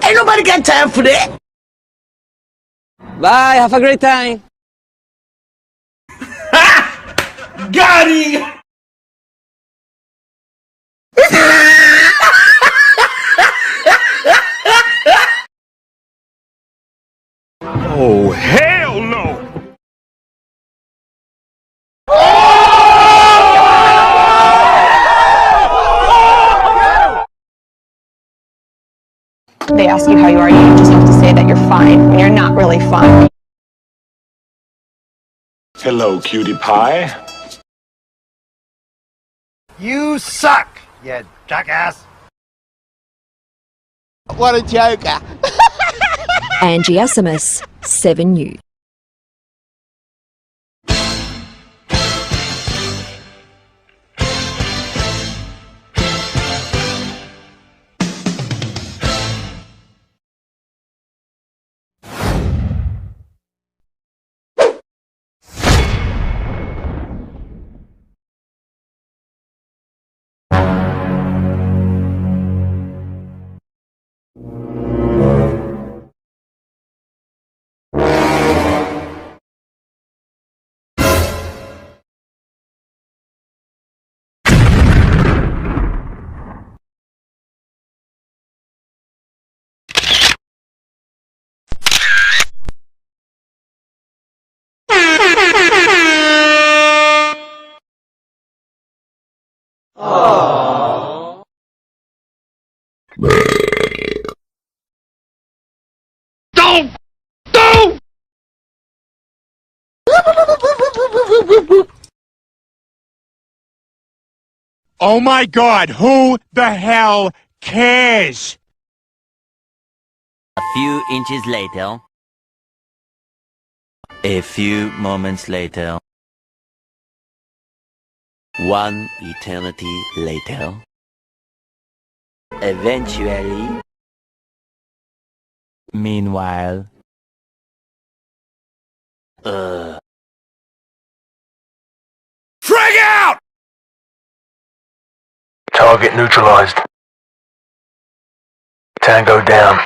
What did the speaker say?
Ain't nobody got time for that. Bye, have a great time. Got him! Oh, hell no! They ask you how you are, you just have to say that you're fine when you're not really fine. Hello, cutie pie. You suck, you jackass. What a joker. Angiosimus 7U. Oh my god, who the hell cares? A few inches later. A few moments later. One eternity later. Eventually. Meanwhile. Frag out! Target neutralized. Tango down.